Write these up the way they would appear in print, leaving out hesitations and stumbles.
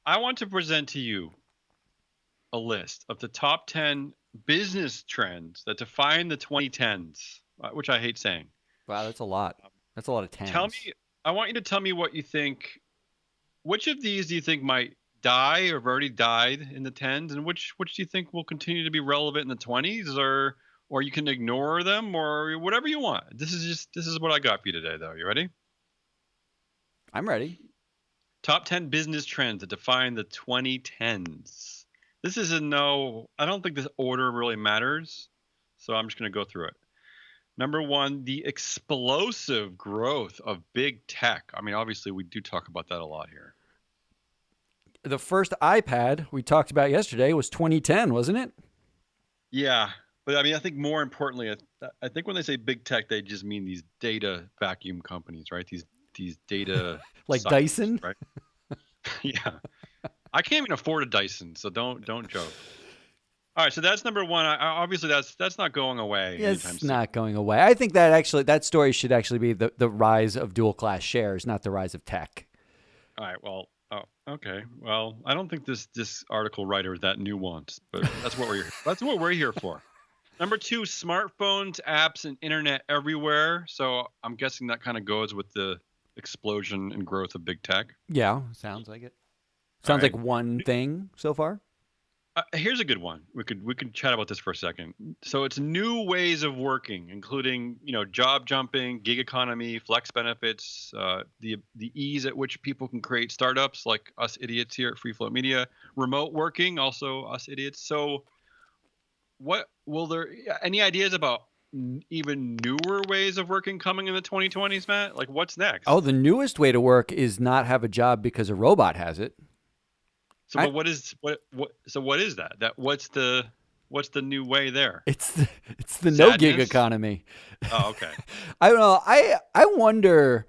I want to present to you a list of the top 10 business trends that define the 2010s, which I hate saying. Wow, that's a lot. That's a lot of Tell tens. me, I want you to tell me what you think. Which of these do you think might die or have already died in the 10s, and which do you think will continue to be relevant in the 20s, or you can ignore them or whatever you want. This is what I got for you today, though. You ready? I'm ready. Top 10 business trends that define the 2010s. This is a no. I don't think this order really matters, so I'm just going to go through it. Number one, the explosive growth of big tech. I mean, obviously, we do talk about that a lot here. The first iPad we talked about yesterday was 2010, wasn't it? Yeah, but I mean, I think more importantly, I think when they say big tech, they just mean these data vacuum companies, right? These data Like suckers, Dyson. right? Yeah, I can't even afford a Dyson, so don't joke. All right, so that's number one. Obviously, that's not going away anytime It's soon. not going away. I think that story should actually be the rise of dual class shares, not the rise of tech. All right, well, oh, okay. Well, I don't think this article writer is that nuanced, but that's what we're here for. Number two, smartphones, apps, and internet everywhere. So I'm guessing that kind of goes with the explosion and growth of big tech. Yeah, sounds like it. All Sounds like right. one thing so far. Here's a good one. We could chat about this for a second. So it's new ways of working, including job jumping, gig economy, flex benefits, the ease at which people can create startups like us idiots here at Free Float Media, remote working, also us idiots. So what will there any ideas about even newer ways of working coming in the 2020s, Matt? Like what's Oh, next? the newest way to work is not have a job because a robot has it. So, I, but what is that? What's the new way there? it's the no gig Sadness? economy. Oh, okay. I don't know. I wonder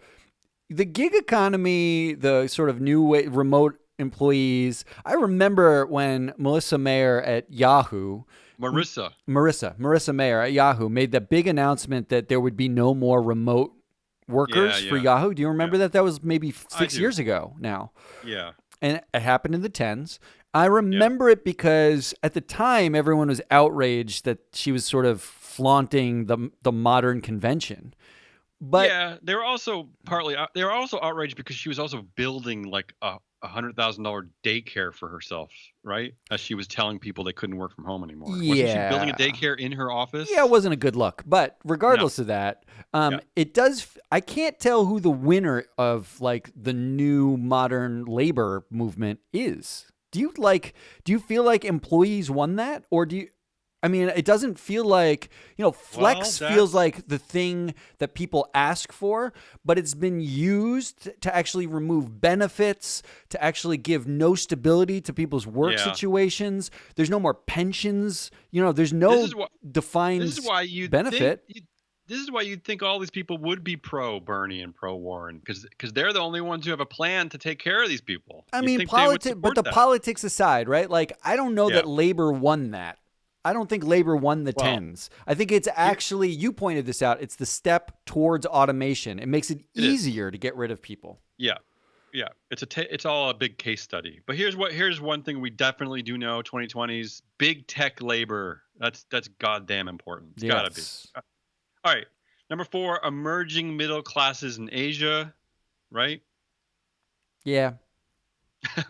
the gig economy, the sort of new way, remote employees. I remember when Melissa Mayer at Yahoo, Marissa. Marissa Mayer at Yahoo made that big announcement that there would be no more remote Yeah, workers for yeah, Yahoo. Do you yeah. remember that? That was maybe I 6 years do. ago now. Yeah, And it happened in the tens. I yeah, remember it because at the time everyone was outraged that she was sort of flaunting the modern convention. But yeah. They were also outraged because she was also building like a $100,000 daycare for herself, right? As she was telling people they couldn't work from home anymore. Wasn't she building a yeah, daycare in her yeah, it office? wasn't a good look. But No. regardless of that, Yeah. it does. I can't tell who the winner of like the new modern labor movement is. Do you feel like employees won that, or do you? I mean, it doesn't feel like, Well, flex feels that's like the thing that people ask for, but it's been used to actually remove benefits, to actually give no stability to people's work yeah. situations. There's no more pensions. There's This no is what This is defined why you'd think benefit. this is why you'd think all these people would be pro Bernie and pro Warren because they're the only ones who have a plan to take care of these people. I You'd mean, think they would but support the that. politics aside, right? Like, I don't know Yeah. that labor won that. I don't think labor won the Well, tens. I think it's here actually, you pointed this out, it's the step towards automation. It makes it it is. easier to get rid of people. Yeah. Yeah. It's all a big case study. But here's one thing we definitely do know 2020s big tech labor. That's goddamn important. It's got to be. Yes. All right. Number 4, emerging middle classes in Asia, right? Yeah.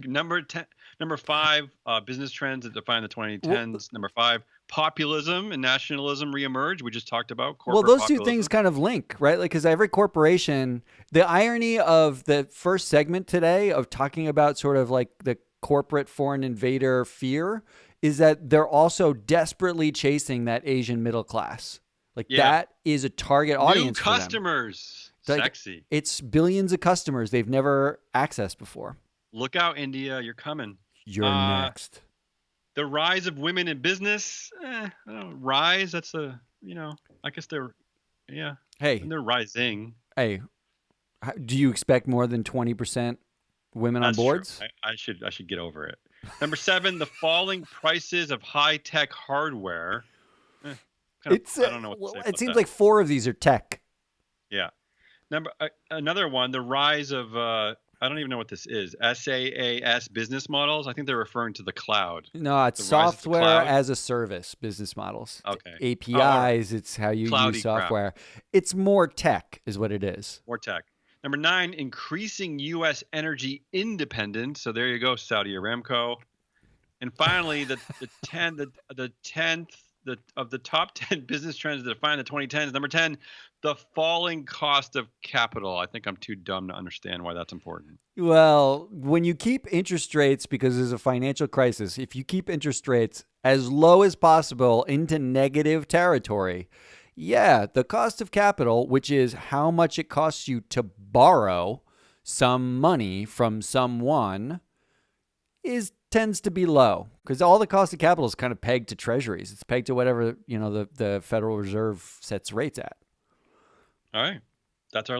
number 10 Number 5, business trends that define the Well, 2010s. Number 5, populism and nationalism reemerge. We just talked about well, corporate those two things populism. kind of link, right? Like, because every corporation, the irony of the first segment today of talking about sort of like the corporate foreign invader fear is that they're also desperately chasing that Asian middle class. Like, Yeah, that is a target new audience for them. customers. Like, Sexy. it's billions of customers they've never accessed before. Look out, India, you're coming. You're uh next. the rise of women in business. I don't rise, that's I guess they're, yeah, Hey, and they're rising. hey, do you expect more than 20% women on That's true. boards? I should get over it. Number 7, the falling prices of high tech hardware. Eh, kind of, It's I don't know what to say it about seems that. like four of these are tech. Yeah. Another one, the rise of I don't even know what this is. SaaS business models. I think they're referring to the cloud, No, it's the rise of the software cloud. as a service business models. It's Okay. Oh, all right. APIs, it's how you use Cloudy crap. software. It's more tech, is what it is. More tech. Number 9, increasing U.S. energy independence. So there you go, Saudi Aramco. And finally, the 10th of the top 10 business trends that define the 2010s. Number 10, the falling cost of capital. I think I'm too dumb to understand why that's important. Well, when you keep interest rates, because there's a financial crisis, if you keep interest rates as low as possible into negative territory, yeah, the cost of capital, which is how much it costs you to borrow some money from someone, is tends to be low because all the cost of capital is kind of pegged to treasuries. It's pegged to whatever, the Federal Reserve sets rates at. All right. That's our